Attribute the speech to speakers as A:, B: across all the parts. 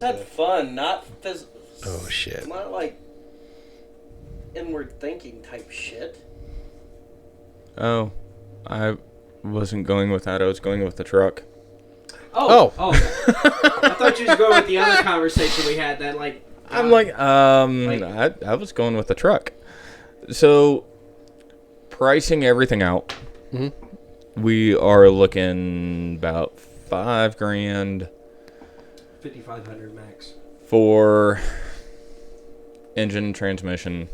A: Had fun, not
B: Oh shit!
A: not like inward thinking type shit.
C: Oh, I wasn't going with that. I was going with the truck.
B: Oh.
D: I thought you was going with the other conversation we had. That
C: I was going with the truck. So, pricing everything out, we are looking about $5,000
D: $5,500 max
C: for engine, transmission,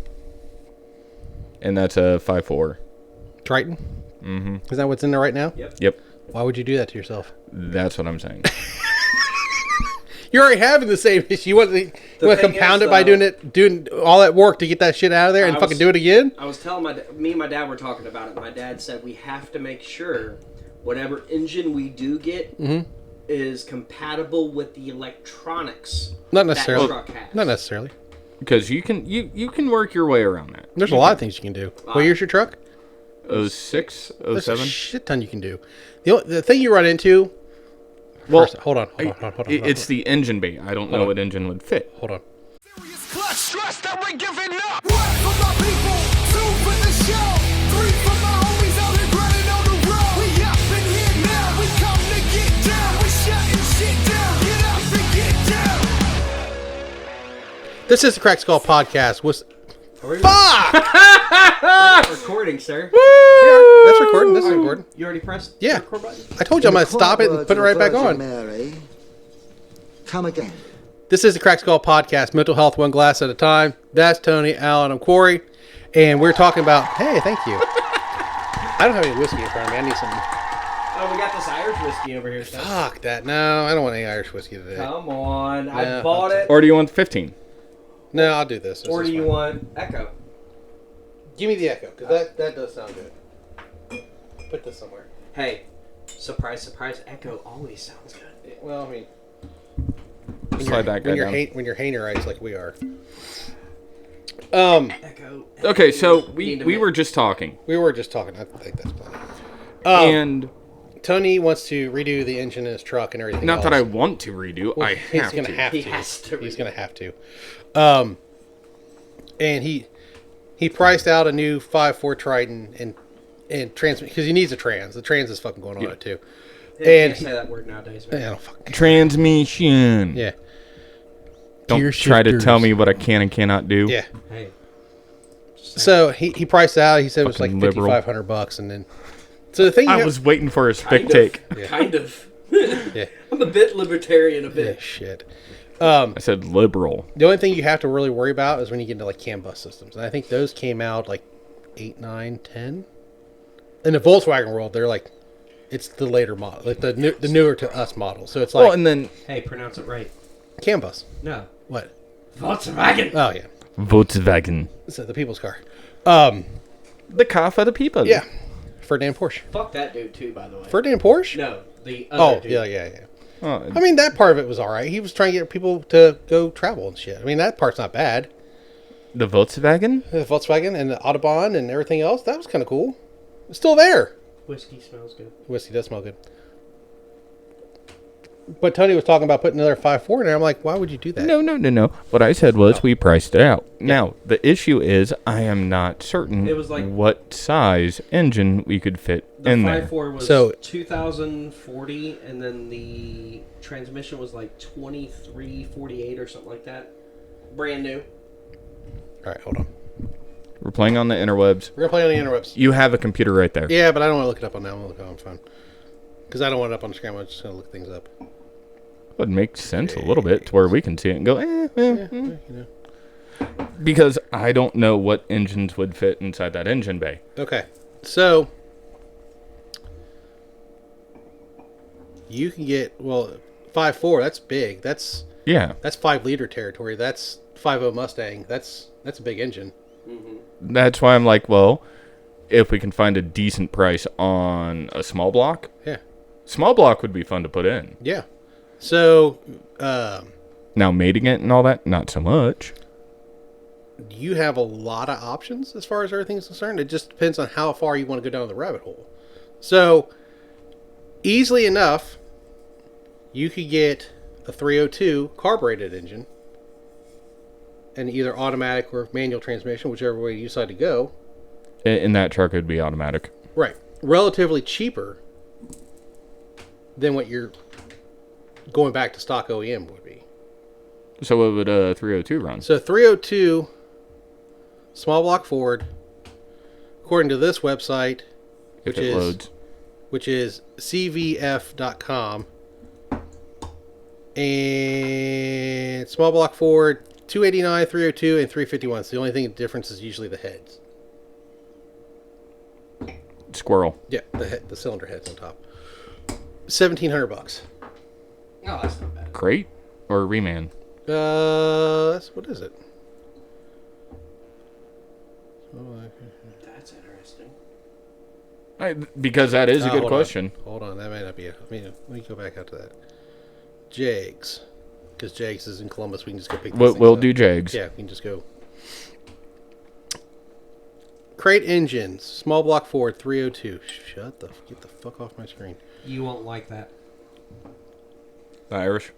C: and that's a 5.4.
B: Triton.
C: Mm-hmm.
B: Is that what's in there right now?
C: Yep.
B: Why would you do that to yourself?
C: That's what I'm saying.
B: You're already having the same issue. You want to compound
A: is,
B: it by doing all that work to get that shit out of there and fucking do it again?
D: I was telling me and my dad were talking about it. My dad said we have to make sure whatever engine we do get is compatible with the electronics.
B: Not necessarily.
D: That truck has.
B: Not necessarily.
C: Because you can work your way around that.
B: There's a lot of things you can do. What year's your truck?
C: 06,
B: There's
C: 07?
B: a shit ton you can do. The thing you run into.
C: Well,
B: first, hold on.
C: It's the engine bay. I don't know what engine would fit.
B: Hold on.
E: Clutch stress that we're giving up. One for my people, two for the show, three for my homies out here grinding on the road. We up in here now, we come to get down. We shutting shit down, get up and get down.
B: This is the Crack Skull Podcast.
D: Fuck! Recording, sir.
B: Yeah, that's recording. This is recording.
D: You already pressed
B: Yeah.
D: the record button?
B: I told you I'm going to stop it and put it right back on.
F: Mary, come again.
B: This is the Crack Skull Podcast, mental health one glass at a time. That's Tony, Alan, I'm Corey, and we're talking about. Hey, thank you. I don't have any whiskey in front of me. I need some.
D: Oh, we got this Irish whiskey over here, sir.
B: Fuck that. No, I don't want any Irish whiskey today.
D: Come on. I
B: No.
D: bought it.
C: Or do you want 15?
B: No, I'll do this.
D: Or do you want Echo?
B: Give me the Echo, because that does sound good. Put this somewhere.
D: Hey, surprise, surprise, Echo always sounds good.
B: Well, I mean,
C: Slide that guy down.
B: when you're Hainerites like we are.
D: Echo.
C: Okay, so we were just talking.
B: We were just talking. I think that's plenty.
C: And
B: Tony wants to redo the engine in his truck and everything.
C: not
B: else.
C: that I want to redo, I
B: He's
C: have
B: gonna
C: to.
B: have to.
D: He has to.
B: He's gonna have to. And he priced out a new 5.4 Triton and trans because he needs a trans. The trans is fucking going on it too.
D: You
B: And
D: can't say that word nowadays, man.
B: I don't fucking care.
C: Transmission.
B: Yeah.
C: Don't
B: Gear
C: try to
B: shifters.
C: tell me what I can and cannot do.
B: Yeah.
D: Hey.
B: So he priced out. He said it was like
C: Fucking liberal.
B: $5,500, and then so the thing
C: I was waiting for a spit take.
A: Kind of.
B: Yeah.
A: I'm a bit libertarian, a
B: yeah,
A: bit.
B: shit.
C: I said liberal.
B: The only thing you have to really worry about is when you get into like CAN bus systems, and I think those came out like 8, 9, 10. In the Volkswagen world, they're like, it's the later model, like the newer to us model. So it's like
C: Well, and then
D: Hey, pronounce it right.
B: CAN bus.
D: No.
B: What?
D: Volkswagen.
B: Oh yeah,
C: Volkswagen.
B: so the people's car.
C: The car for the people.
B: Yeah, Ferdinand Porsche.
D: Fuck that dude, too, by the way.
B: Ferdinand Porsche.
D: No, the other
B: Oh
D: dude.
B: yeah.
C: Oh,
B: I mean, that part of it was all right. He was trying to get people to go travel and shit. I mean, that part's not bad.
C: the Volkswagen?
B: The Volkswagen and the Autobahn and everything else, that was kind of cool. It's still there.
D: Whiskey smells good.
B: Whiskey does smell good. But Tony was talking about putting another 5.4 in there. I'm like, why would you do that?
C: No. What I said was we priced it out. Now, the issue is I am not certain
D: It was like-
C: what size engine we could fit
D: The
C: in there.
D: 5.4 was
B: So-
D: 2040, and then the transmission was like 2348 or something like that. Brand new.
B: All right, hold on.
C: We're playing on the interwebs.
B: We're going to play on the interwebs.
C: You have a computer right there.
B: Yeah, but I don't want to look it up on that. I'm going to look it on phone. Because I don't want it up on the screen. I'm just going to look things up.
C: Would make sense a little bit to where we can see it and go,
B: You know.
C: Because I don't know what engines would fit inside that engine bay.
B: Okay, so you can get 5.4. That's big. That's
C: Yeah.
B: 5-liter territory. That's 5.0 Mustang. That's a big engine.
C: That's why I'm like, well, if we can find a decent price on a small block,
B: Yeah,
C: small block would be fun to put in.
B: yeah. So
C: Now, mating it and all that, not so much.
B: you have a lot of options as far as everything's concerned. It just depends on how far you want to go down the rabbit hole. So easily enough, you could get a 302 carbureted engine, and either automatic or manual transmission, whichever way you decide to go.
C: In that truck, it would be automatic.
B: Right. Relatively cheaper than what you're going back to stock OEM would be.
C: So what would a 302 run?
B: So 302, small block Ford, according to this website,
C: If it loads.
B: which is cvf.com, and small block Ford, 289, 302, and 351. So the only thing difference is usually the heads.
C: Squirrel.
B: Yeah, the cylinder heads on top. $1,700.
D: No, that's not bad.
C: Crate or reman?
B: What is it?
D: That's interesting.
C: Because that is a good
B: Hold
C: question.
B: on. Hold on, that may not be it. Let me go back out to that. Jags. Because Jags is in Columbus, we can just go pick these things
C: We'll
B: up.
C: do Jags.
B: Yeah, we can just go. Crate engines, small block Ford, 302. Get the fuck off my screen.
D: You won't like that.
C: Irish.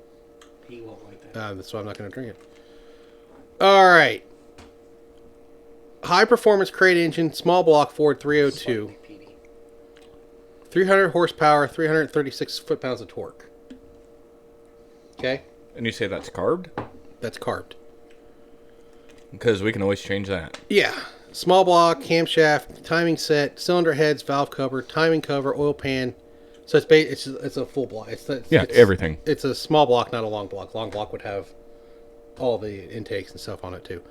D: He won't like that.
B: That's why I'm not going to drink it. All right. High performance crate engine, small block Ford 302. 300 horsepower, 336 foot-pounds of torque. Okay?
C: And you say that's carved?
B: That's carved.
C: Because we can always change that.
B: Yeah. Small block, camshaft, timing set, cylinder heads, valve cover, timing cover, oil pan. So it's a full block. It's
C: everything.
B: It's a small block, not a long block. Long block would have all the intakes and stuff on it too.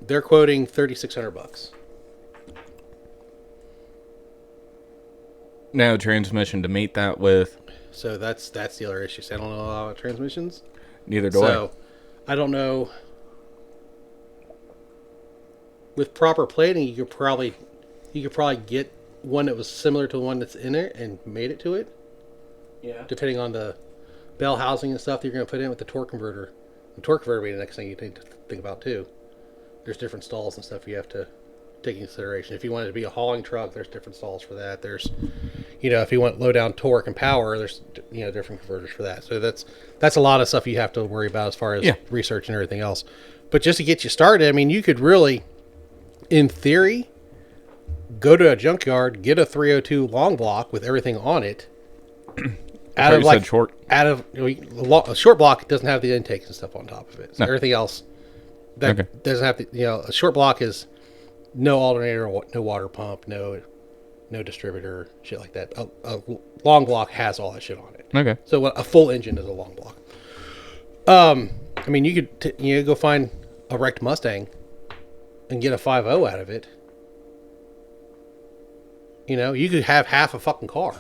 B: They're quoting $3,600.
C: Now transmission to meet that with.
B: So that's the other issue. So I don't know a lot about transmissions.
C: Neither do
B: So I don't know. With proper plating, you could probably get one that was similar to the one that's in it and made it to it.
D: Yeah.
B: Depending on the bell housing and stuff that you're going to put in with the torque converter. The torque converter will be the next thing you need to think about too. There's different stalls and stuff you have to take into consideration. If you want it to be a hauling truck, there's different stalls for that. There's, if you want low down torque and power, there's different converters for that. So that's a lot of stuff you have to worry about as far as research and everything else. But just to get you started, you could really, in theory, go to a junkyard, get a 302 long block with everything on it. A short block doesn't have the intakes and stuff on top of it. So everything else doesn't have a short block is no alternator, no water pump, no distributor, shit like that. A long block has all that shit on it.
C: Okay.
B: So a full engine is a long block. You could go find a wrecked Mustang and get a 5.0 out of it. You could have half a fucking car.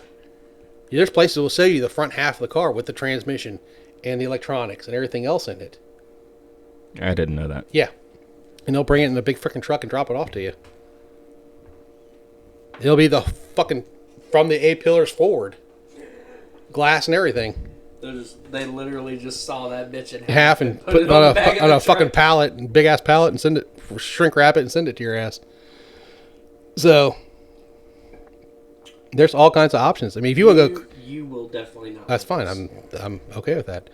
B: There's places that will sell you the front half of the car with the transmission and the electronics and everything else in it.
C: I didn't know that.
B: Yeah. And they'll bring it in a big freaking truck and drop it off to you. It'll be the fucking from the A-pillars forward. Glass and everything.
D: They literally just saw that bitch in
B: Half and put it on a fucking pallet, big ass pallet, and send it, shrink wrap it and send it to your ass. So there's all kinds of options. If you want to go,
D: you will definitely not.
B: that's fine. I'm okay with that.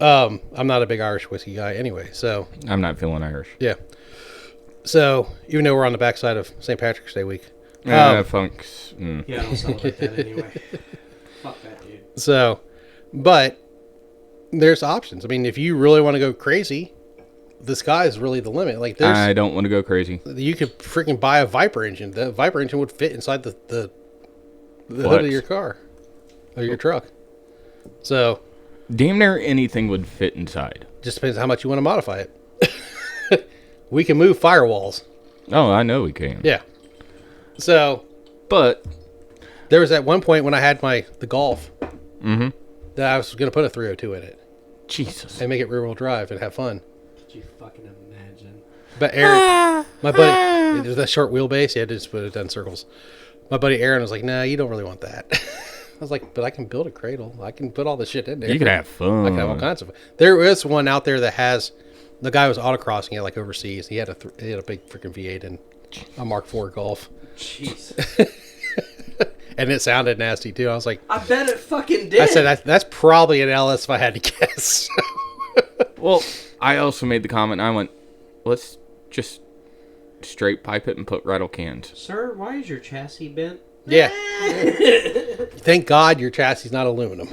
B: I'm not a big Irish whiskey guy anyway, so
C: I'm not feeling Irish.
B: yeah. So even though we're on the backside of St. Patrick's Day week,
C: Funks.
D: Yeah, I don't celebrate that anyway. Fuck that, dude.
B: So, but there's options. If you really want to go crazy, the sky is really the limit.
C: I don't want to go crazy.
B: You could freaking buy a Viper engine. The Viper engine would fit inside the hood of your car or your truck. So,
C: damn near anything would fit inside.
B: just depends how much you want to modify it. We can move firewalls.
C: Oh, I know we can.
B: Yeah. So,
C: But
B: there was at one point when I had the Golf that I was going to put a 302 in it
C: Jesus.
B: and make it rear-wheel drive and have fun.
D: Could you fucking imagine?
B: But Aaron, my buddy, there's that short wheelbase. Yeah, just put it done circles. My buddy Aaron was like, "Nah, you don't really want that." I was like, "But I can build a cradle. I can put all this shit in there.
C: You can have fun.
B: I can have all kinds of fun." There is one out there that has the guy was autocrossing it overseas. He had a big freaking V8 and a Mark IV Golf.
D: Jesus.
B: And it sounded nasty too. I was like,
D: I bet it fucking did.
B: I said that's probably an LS if I had to guess.
C: Well, I also made the comment. I went, let's just straight pipe it and put rattle cans.
D: Sir, why is your chassis bent?
B: Yeah. Thank God your chassis is not aluminum.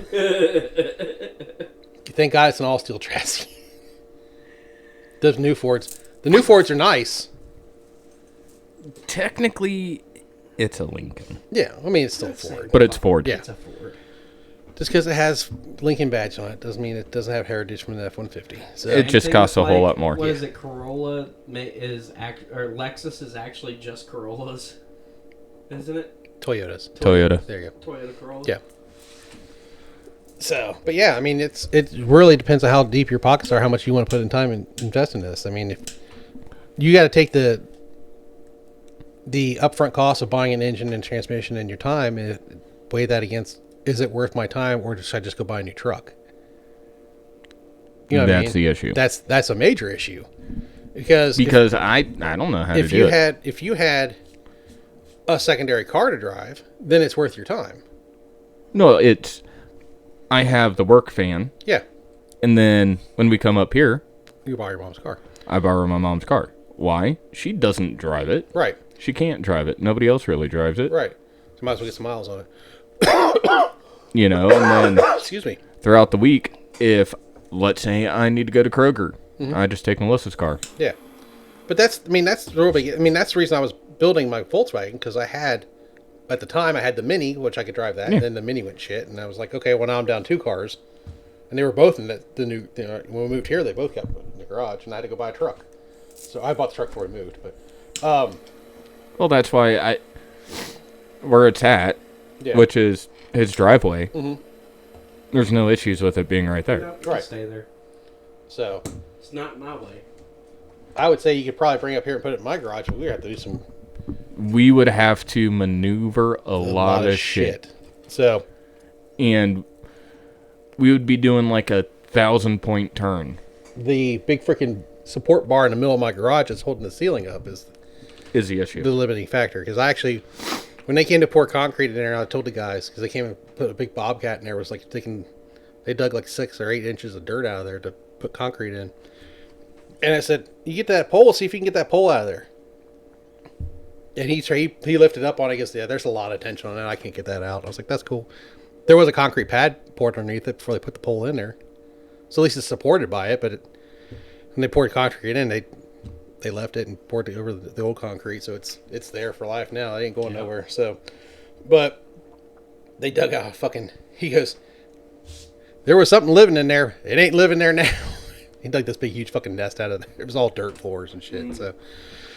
B: Thank God it's an all steel chassis. Those new Fords. The new Fords are nice.
C: Technically, it's a Lincoln,
B: Yeah, I mean it's still a Ford.
C: but it's Ford.
B: Yeah.
D: It's a Ford.
B: Just because it has Lincoln badge on it doesn't mean it doesn't have heritage from the F-150. So
C: It just
D: Same
C: costs
D: thing
C: a whole
D: with,
C: lot more.
D: What is it? Corolla or Lexus is actually just Corollas, isn't it?
B: Toyotas.
C: Toyota.
B: There you go.
D: Toyota Corolla.
B: Yeah. So, but yeah, I mean, it really depends on how deep your pockets are, how much you want to put in time and invest in this. I mean, if you got to take the upfront cost of buying an engine and transmission and your time and weigh that against, is it worth my time, or should I just go buy a new truck? You know what I
C: That's
B: mean?
C: the issue.
B: That's a major issue because
C: I don't know how to
B: if
C: do
B: you
C: it.
B: if you had a secondary car to drive, then it's worth your time.
C: No, I have the work van,
B: Yeah,
C: and then when we come up here,
B: you buy your mom's car.
C: I borrow my mom's car. Why? She doesn't drive it.
B: Right,
C: She can't drive it. Nobody else really drives it.
B: right. So might as well get some miles on it.
C: You know, and then
B: Excuse me.
C: throughout the week, if, let's say, I need to go to Kroger, I just take Melissa's car.
B: Yeah, but that's real big. I mean, that's the reason I was building my Volkswagen, because I had, at the time, I had the Mini, which I could drive that, and then the Mini went shit, and I was like, okay, well now I'm down 2 cars, and they were both in the new. You know, when we moved here, they both got put in the garage, and I had to go buy a truck. So I bought the truck before we moved, but
C: Well, that's why where it's at,
B: yeah,
C: which is his driveway, there's no issues with it being right there.
D: Yep,
B: Right.
D: Stay there.
B: so
D: It's not my way.
B: I would say you could probably bring it up here and put it in my garage, but we have to do some
C: We would have to maneuver a lot of shit.
B: So
C: And we would be doing like a 1,000-point turn
B: the big freaking support bar in the middle of my garage that's holding the ceiling up is
C: is the issue.
B: the limiting factor. Because I actually, when they came to pour concrete in there, I told the guys, because they came and put a big bobcat in there, was like they dug like 6 or 8 inches of dirt out of there to put concrete in. And I said, you get that pole, see if you can get that pole out of there. And he lifted up on it. He goes, yeah, there's a lot of tension on it. I can't get that out. I was like, that's cool. There was a concrete pad poured underneath it before they put the pole in there. So at least it's supported by it. But when they poured concrete in, they left it and poured it over the old concrete. So it's there for life now. It ain't going nowhere. So, but they dug out he goes, there was something living in there. It ain't living there now. He dug this big, huge fucking nest out of there. It was all dirt floors and shit. So,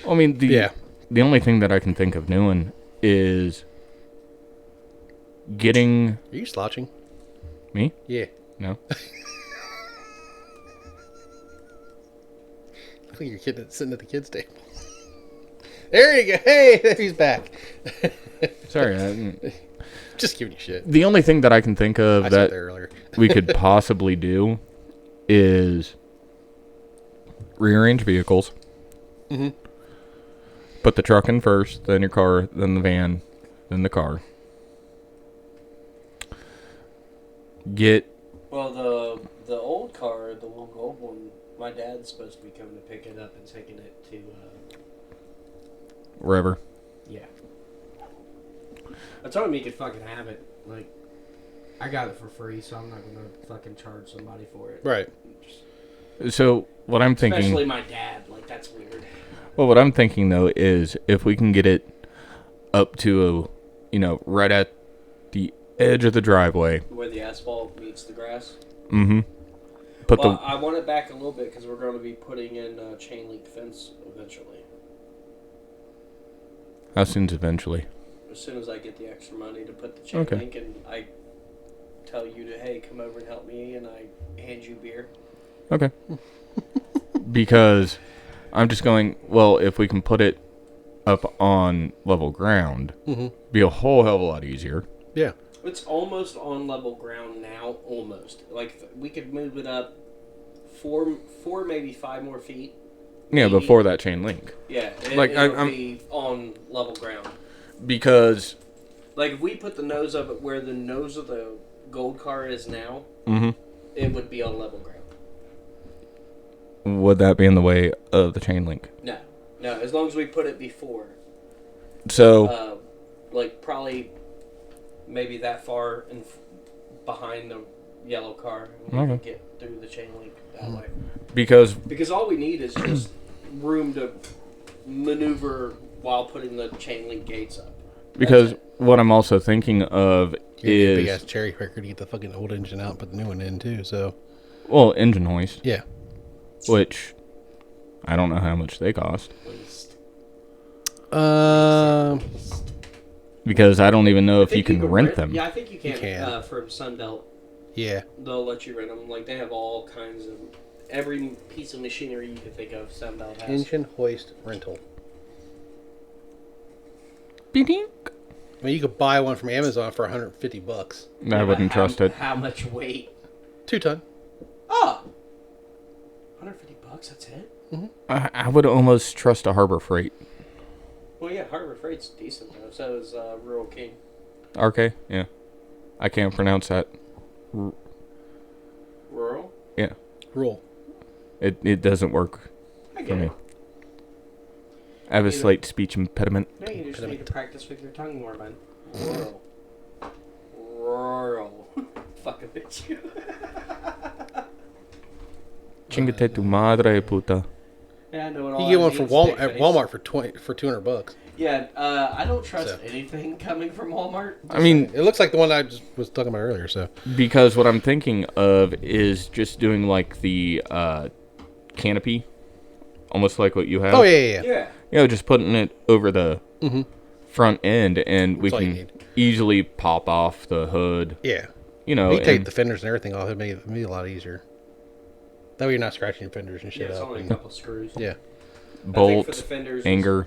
C: I mean,
B: yeah.
C: the only thing that I can think of doing is getting
B: Are you slouching?
C: me.
B: Yeah.
C: No,
B: I think you're sitting at the kids' table. There you go. Hey, he's back.
C: sorry.
B: Just giving you shit.
C: The only thing that I can think of
B: I said
C: that
B: there earlier.
C: we could possibly do is rearrange vehicles.
B: Mhm.
C: Put the truck in first, then your car, then the van, then the car.
D: Well, the old car, the little gold one, my dad's supposed to be coming to pick it up and taking it to.
C: Wherever.
D: Yeah. I told him he could fucking have it. Like, I got it for free, so I'm not gonna fucking charge somebody for it.
B: Right.
C: So what I'm thinking,
D: Especially my dad. Like, that's weird.
C: well, what I'm thinking though is if we can get it up to, right at the edge of the driveway.
D: Where the asphalt meets the grass.
C: Mm-hmm. Put
D: Well, I want it back a little bit because we're going to be putting in chain link fence eventually.
C: how soon's eventually?
D: As soon as I get the extra money to put the chain
C: Okay.
D: link, and I tell you to, hey, come over and help me, and I hand you beer.
C: Okay. Because I'm just going, well, if we can put it up on level ground, be a whole hell of a lot easier.
B: Yeah.
D: It's almost on level ground now, almost. Like, we could move it up 4, maybe 5 more feet.
C: Yeah,
D: Maybe.
C: before that chain link.
D: Yeah,
C: Like,
D: it'll
C: I'm-
D: be on level ground.
C: Because
D: Like, if we put the nose of it where the nose of the gold car is now, it would be on level ground.
C: Would that be in the way of the chain link?
D: No. No, as long as we put it before.
C: So,
D: Like, probably maybe that far behind the yellow car. And we can get through the chain link that way.
C: because
D: Because all we need is just room to maneuver while putting the chain link gates up.
C: Because what I'm also thinking of
B: You big
C: is,
B: ass cherry picker to get the fucking old engine out and put the new one in too. So
C: well, engine hoist,
B: yeah,
C: which I don't know how much they cost. Because I don't even know if you can rent them.
D: Yeah, I think you can.
B: You can.
D: For Sunbelt,
B: yeah.
D: they'll let you rent them. Like, they have all kinds of... Every piece of machinery you can think of, Sunbelt has.
B: Engine hoist rental.
C: Bing.
B: I mean, you could buy one from Amazon for $150.
C: I wouldn't trust it.
D: How much weight?
B: 2-ton.
D: Oh! $150, that's it?
C: I would almost trust a Harbor Freight.
D: Well, yeah, Harbor Freight's decent, though. So is Rural King.
C: RK? Yeah. I can't pronounce that.
D: Rural?
C: Yeah.
B: Rule.
C: It doesn't work
D: I
C: for
D: get
C: me.
D: it.
C: I have a slight speech impediment.
D: Yeah, you just need to practice with your tongue more, man. Rural. Rural. Fucking bitch.
C: Chingate tu madre, puta.
D: Yeah, I know what
B: You
D: all
B: get
D: that
B: one from
D: means,
B: Walmart
D: big
B: at
D: face.
B: Walmart for $200.
D: Yeah, I don't trust
B: So.
D: anything coming from Walmart.
C: I mean,
B: It looks like the one I just was talking about earlier. So
C: because what I'm thinking of is just doing like the canopy, almost like what you have.
B: oh yeah.
D: Yeah.
C: You know, just putting it over the front end, and we
B: That's all you
C: can
B: need.
C: easily pop off the hood.
B: Yeah.
C: You know,
B: You can take
C: and-
B: the fenders and everything off. It'd make it a lot easier. That way you're not scratching your fenders and
D: Yeah,
B: shit
D: it's
B: up.
D: only a
B: and-
D: couple screws.
B: yeah.
D: I think for the
C: bolts,
D: fenders,
C: anger.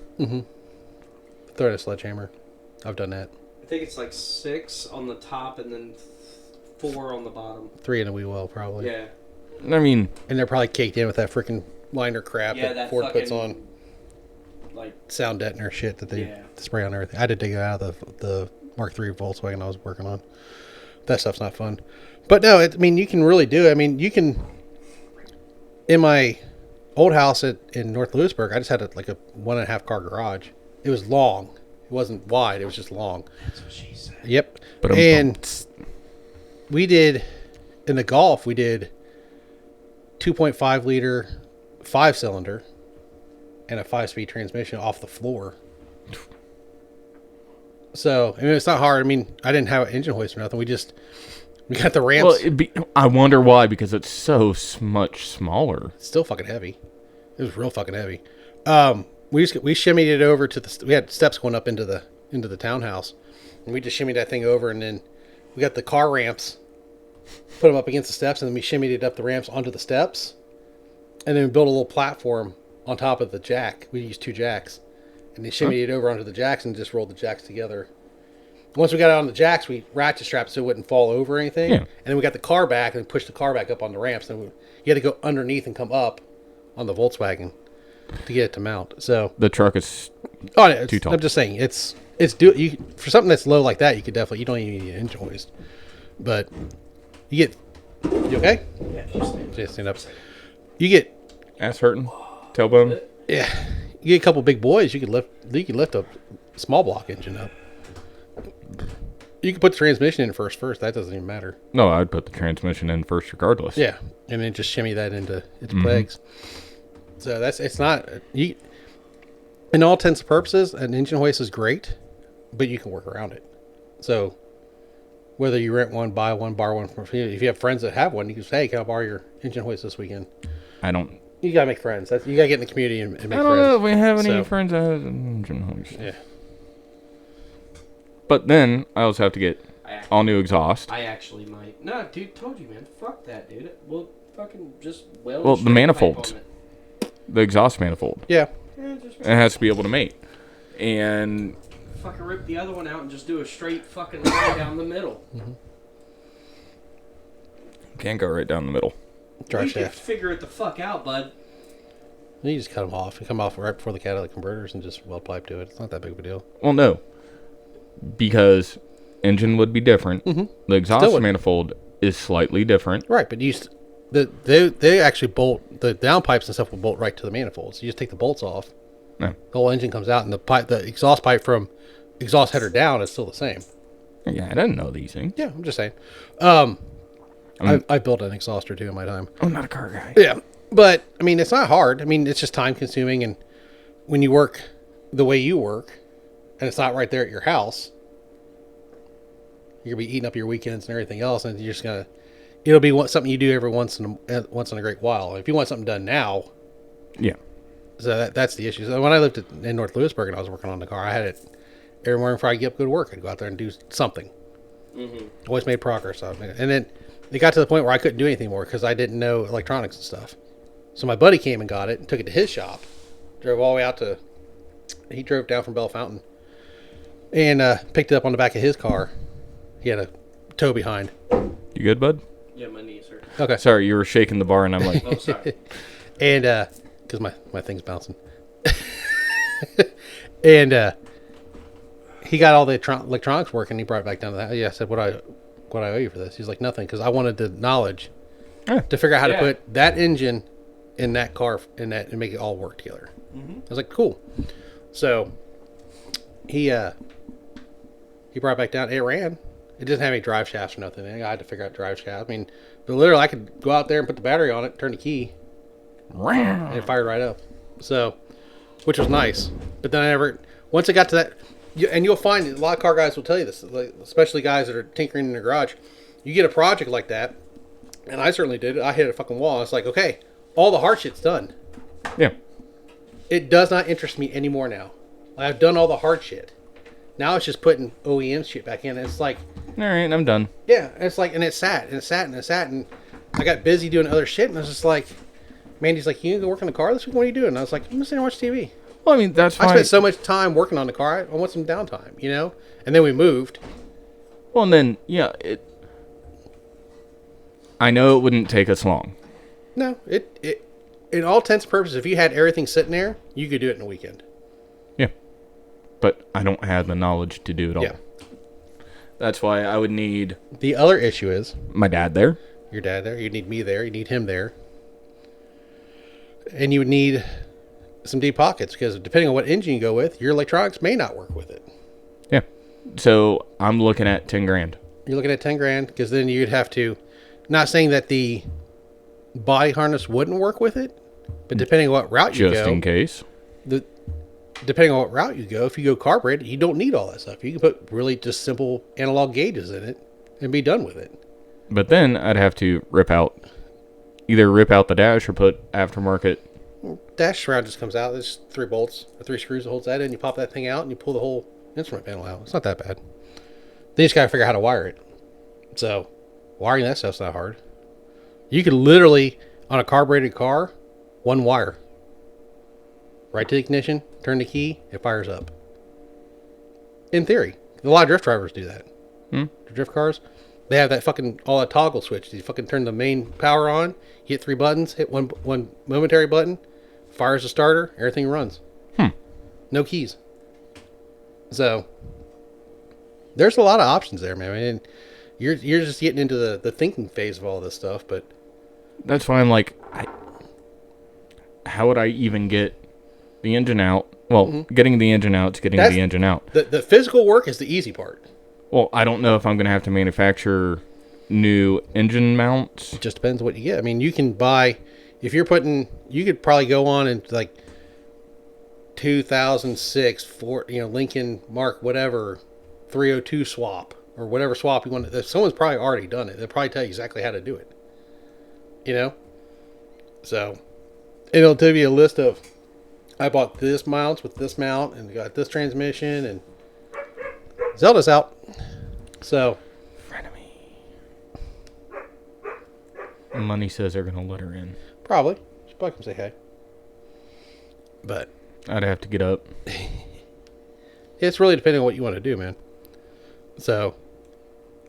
B: Throw it in a sledgehammer. I've done that.
D: I think it's like 6 on the top and then 4 on the bottom.
B: 3 in a wee well, probably.
D: Yeah.
C: I mean,
B: And they're probably caked in with that freaking liner crap
D: Yeah,
B: that
D: that
B: Ford puts
D: fucking-
B: on.
D: Like,
B: Sound deadener shit that they
D: Yeah.
B: spray on everything. I had to dig it out of the Mark III Volkswagen I was working on. That stuff's not fun. But no, I mean, you can really do it. I mean, you can... In my old house in North Lewisburg, I just had a 1.5 car garage. It was long. It wasn't wide. It was just long.
D: that's what she said.
B: Yep.
C: but
B: And we did... In the Golf, we did 2.5 liter 5-cylinder and a 5-speed transmission off the floor. So, I mean, it's not hard. I mean, I didn't have an engine hoist or nothing. We got the ramps.
C: well, I wonder why, because it's so much smaller.
B: Still fucking heavy. It was real fucking heavy. We shimmied it over to we had steps going up into the townhouse, and we just shimmied that thing over, and then we got the car ramps, put them up against the steps, and then we shimmied it up the ramps onto the steps, and then we built a little platform on top of the jack. We used 2 jacks, and they shimmied it over onto the jacks and just rolled the jacks together. Once we got it on the jacks, we ratchet strapped so it wouldn't fall over or anything.
C: Yeah.
B: And then we got the car back and pushed the car back up on the ramps. And you had to go underneath and come up on the Volkswagen to get it to mount. So,
C: The truck is
B: too
C: tall.
B: I'm just saying, for something that's low like that, you don't even need an engine hoist. But you okay?
D: Yeah,
B: Just stand up. You get
C: ass hurting, tailbone.
B: you get a couple big boys, you could lift a small block engine up. You can put the transmission in first. That doesn't even matter.
C: No, I'd put the transmission in first regardless.
B: Yeah, and then just shimmy that into its legs. So it's not in all intents and purposes, an engine hoist is great, but you can work around it. So whether you rent one, buy one, borrow one from, if you have friends that have one, you can say, "Hey, can I borrow your engine hoist this weekend?"
C: I don't.
B: You gotta make friends. You gotta get in the community and make
C: I don't know if
B: friends.
C: we have any
B: So-
C: friends that have an engine hoist.
B: Yeah.
C: But then I also have to get all new exhaust.
D: I actually might. No, dude, told you, man. Fuck that, dude. We'll fucking just weld
C: Well,
D: straight
C: the
D: pipe
C: manifolds.
D: on it.
C: The exhaust manifold.
B: Yeah.
D: Yeah, just
C: It has to be able to mate. And
D: fucking rip the other one out and just do a straight fucking line down the middle.
C: can't go right down the middle.
B: Drive
D: You can
B: shaft.
D: figure it the fuck out, bud.
B: You just cut them off. You come off right before the catalytic converters and just weld pipe to it. It's not that big of a deal.
C: Well, no. because engine would be different. The exhaust
B: would.
C: manifold is slightly different.
B: Right, but they actually bolt the downpipes and stuff will bolt right to the manifolds. You just take the bolts off.
C: No.
B: The whole engine comes out, and the exhaust pipe from exhaust header down is still the same.
C: Yeah, I didn't know these things.
B: Yeah, I'm just saying. I built an exhaust or two in my time.
C: I'm not a car guy.
B: Yeah, but I mean, it's not hard. I mean, it's just time consuming, and when you work the way you work, and it's not right there at your house, you're gonna be eating up your weekends and everything else, and you're just gonna. It'll be something you do every once in a great while. If you want something done now,
C: Yeah.
B: so that's the issue. So when I lived in North Lewisburg and I was working on the car, I had it every morning before I get up, go to work. I'd go out there and do something. Always made progress on it. And then it got to the point where I couldn't do anything more because I didn't know electronics and stuff. So my buddy came and got it and took it to his shop. Drove all the way out to... He drove down from Bell Fountain and picked it up on the back of his car. He had a tow behind.
C: You good, bud?
D: Yeah, my knees hurt.
B: Okay.
C: Sorry, you were shaking the bar, and I'm like,
D: Oh, sorry.
B: And because my thing's bouncing. And he got all the electronics working. He brought it back down to the house. Yeah, I said, what I owe you for this? He's like, nothing, because I wanted the knowledge to figure out how to put that engine in that car and make it all work together. I was like, cool. So he brought it back down. It ran. It doesn't have any drive shafts or nothing. I had to figure out drive shaft. I mean, but literally, I could go out there and put the battery on it, turn the key, and it fired right up. So, which was nice. But then once it got to that, and you'll find a lot of car guys will tell you this, especially guys that are tinkering in their garage. You get a project like that, and I certainly did. I hit a fucking wall. It's like, okay, all the hard shit's done.
C: yeah.
B: It does not interest me anymore now. I've done all the hard shit. Now it's just putting OEM shit back in. And it's like,
C: All right, I'm done.
B: yeah, and it's like, and it sat, and I got busy doing other shit, and I was just like, Mandy's like, you gonna go work on the car this week? What are you doing? And I was like, I'm gonna sit and watch TV.
C: Well, I mean, that's
B: I
C: fine.
B: spent so much time working on the car. I want some downtime, you know? And then we moved.
C: Well, and then, yeah, I know it wouldn't take us long.
B: No, it in all intents and purposes, if you had everything sitting there, you could do it in a weekend.
C: Yeah. But I don't have the knowledge to do it all.
B: Yeah.
C: That's why I would need
B: The other issue is
C: my dad there.
B: your dad there. You need me there. You need him there. And you would need some deep pockets because depending on what engine you go with, your electronics may not work with it.
C: Yeah. So I'm looking at 10 grand.
B: You're looking at 10 grand because then you'd have to, not saying that the body harness wouldn't work with it, but depending on what route you
C: Just
B: go,
C: in case.
B: depending on what route you go, if you go carbureted, you don't need all that stuff. You can put really just simple analog gauges in it and be done with it.
C: But then I'd have to either rip out the dash or put aftermarket.
B: Dash shroud just comes out. There's 3 bolts or 3 screws that holds that in. You pop that thing out and you pull the whole instrument panel out. It's not that bad. Then you just got to figure out how to wire it. So wiring that stuff's not hard. You could literally, on a carbureted car, one wire. Right to the ignition, turn the key, it fires up. In theory. A lot of drift drivers do that. The drift cars, they have that all that toggle switch. You fucking turn the main power on, you hit 3 buttons, hit one momentary button, fires the starter, everything runs. No keys. So, there's a lot of options there, man. I mean, you're just getting into the thinking phase of all this stuff, but
C: That's why I'm like, how would I even get the engine out? Well, getting the engine out is getting the engine out.
B: the physical work is the easy part.
C: Well, I don't know if I'm going to have to manufacture new engine mounts.
B: It just depends what you get. I mean, you can buy, if you're putting, you could probably go on and like 2006 Lincoln Mark whatever 302 swap or whatever swap you want. Someone's probably already done it. They'll probably tell you exactly how to do it. You know, so it'll give you a list of, I bought this mounts with this mount and got this transmission, and Zelda's out. So
C: Money says they're going to let her in.
B: probably she'll probably come say hey. But
C: I'd have to get up.
B: it's really depending on what you want to do, man. So,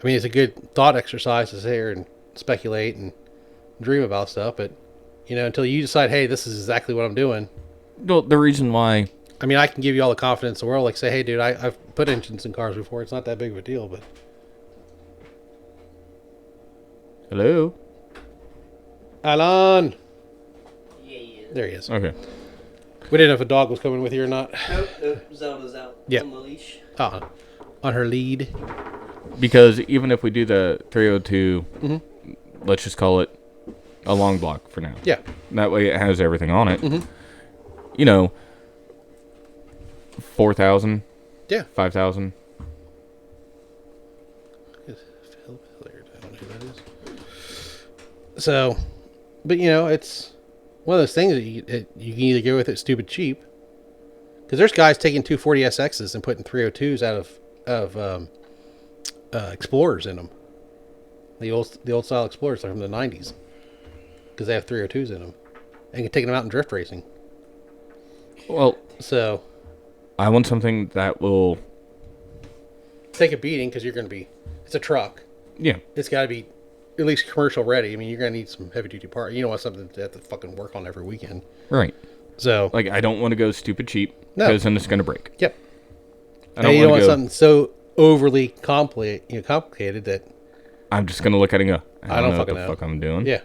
B: I mean, it's a good thought exercise to sit here and speculate and dream about stuff, but until you decide, hey, this is exactly what I'm doing.
C: Well, the reason why
B: I mean, I can give you all the confidence in the world. Like, say, hey, dude, I've put engines in cars before. It's not that big of a deal, but...
C: Hello?
B: Alan!
D: Yeah.
B: There he is.
C: Okay.
B: We didn't know if a dog was coming with you or not.
D: Nope. Zelda's out
B: Yeah.
D: on the leash.
B: On her lead.
C: Because even if we do the 302, let's just call it a long block for now.
B: Yeah.
C: That way it has everything on it. You know, 4,000,
B: Yeah.
C: 5,000.
B: So, but you know, it's one of those things that you can either go with it stupid cheap, because there's guys taking 240SXs and putting 302s out of Explorers in them. The old style Explorers from the 90s, because they have 302s in them, and taking them out in drift racing.
C: Well,
B: So
C: I want something that will...
B: take a beating, because you're going to be... It's a truck.
C: Yeah.
B: It's got to be at least commercial ready. I mean, you're going to need some heavy duty parts. You don't want something to have to fucking work on every weekend.
C: Right.
B: So,
C: Like, I don't want to go stupid cheap,
B: No.
C: because then it's going to break.
B: yep.
C: I
B: And
C: don't
B: you don't
C: want
B: want
C: to go...
B: something so overly complicated that...
C: I'm just going to look at it and go, I don't know what
B: fucking
C: the
B: know.
C: fuck I'm doing.
B: Yeah.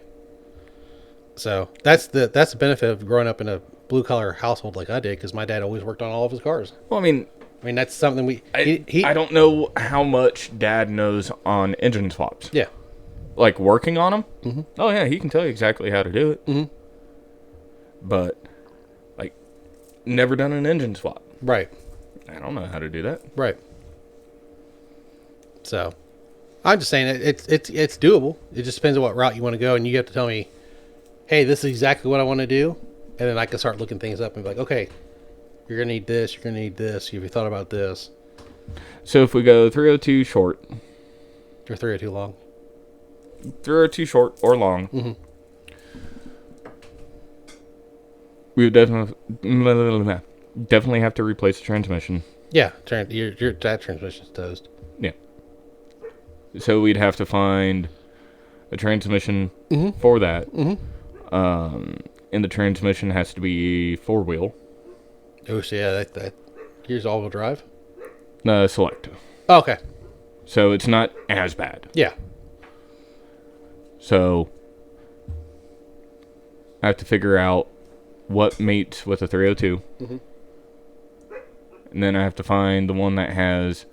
B: So that's the benefit of growing up in a blue collar household like I did, because my dad always worked on all of his cars.
C: Well, I mean,
B: That's something
C: I don't know how much Dad knows on engine swaps.
B: Yeah.
C: Like, working on them. Oh, yeah, he can tell you exactly how to do it. But, like, never done an engine swap.
B: Right.
C: I don't know how to do that.
B: Right. So I'm just saying it's doable. It just depends on what route you want to go, and you have to tell me, hey, this is exactly what I want to do, and then I can start looking things up and be like, okay, you're gonna need this, you're gonna need this. Have you thought about this?
C: So if we go 302 short,
B: Or 302 long.
C: 302 short or long, we would definitely have to replace the transmission.
B: Yeah, that transmission's toast.
C: Yeah. So we'd have to find a transmission for that. And the transmission has to be 4-wheel.
B: Oh, so yeah, that here's all-wheel drive.
C: Select.
B: Oh, okay.
C: So it's not as bad.
B: Yeah.
C: So I have to figure out what mates with a 302. And then I have to find the one that has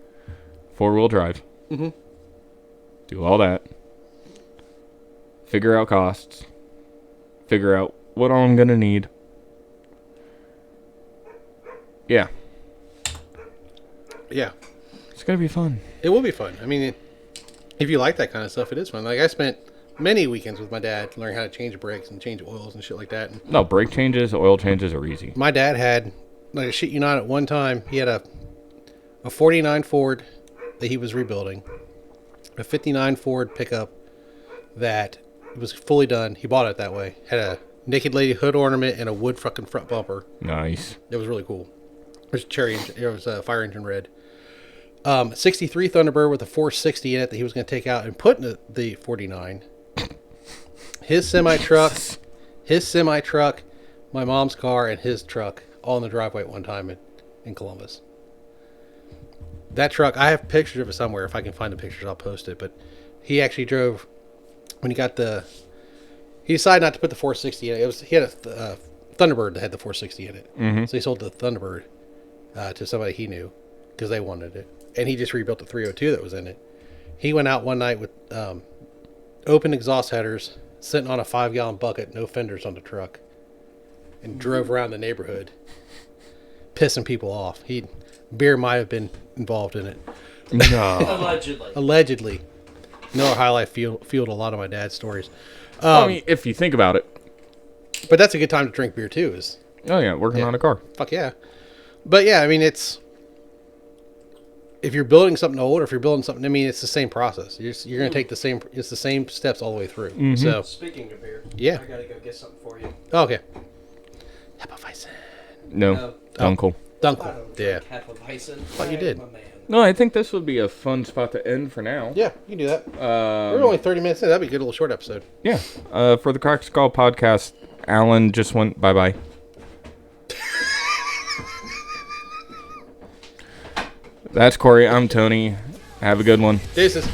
C: 4-wheel drive. Do all that. Figure out costs. Figure out what all I'm going to need. Yeah.
B: Yeah.
C: It's going to be fun.
B: It will be fun. I mean, if you like that kind of stuff, it is fun. Like, I spent many weekends with my dad learning how to change brakes and change oils and shit like that. And
C: No, brake changes, oil changes are easy.
B: my dad had, like, shit you not, at one time, he had a 49 Ford that he was rebuilding, a 59 Ford pickup that was fully done. He bought it that way. Had a naked lady hood ornament and a wood fucking front bumper.
C: Nice.
B: It was really cool. It was cherry engine. It was fire engine red. 63 Thunderbird with a 460 in it that he was going to take out and put in the 49. His semi truck, my mom's car, and his truck all in the driveway at one time in Columbus. That truck, I have pictures of it somewhere. If I can find the pictures, I'll post it. But he actually drove when he got he decided not to put the 460 in it. He had a Thunderbird that had the 460 in it. So he sold the Thunderbird to somebody he knew because they wanted it. And he just rebuilt the 302 that was in it. He went out one night with open exhaust headers, sitting on a 5-gallon bucket, no fenders on the truck, and drove around the neighborhood, pissing people off. Beer might have been involved in it.
C: No.
B: Allegedly. Miller High Life fueled a lot of my dad's stories.
C: I mean, if you think about it.
B: But that's a good time to drink beer, too.
C: Oh, yeah, working on a car.
B: Fuck yeah. But yeah, I mean, if you're building something old, or if you're building something, I mean, it's the same process. You're going to take it's the same steps all the way through. So,
D: Speaking of beer,
B: Yeah.
D: I gotta go get something for you.
B: okay. Hefeweizen.
C: No. Dunkel.
D: I
B: Dunkel.
D: don't
B: Yeah.
D: drink Hefeweizen.
B: Thought you did.
D: My man.
C: No, I think this would be a fun spot to end for now.
B: Yeah, you can do that. We're only 30 minutes in. That'd be a good little short episode.
C: Yeah. For the Crack Skull podcast, Alan just went bye-bye. That's Corey. I'm Tony. Have a good one.
B: Deuces.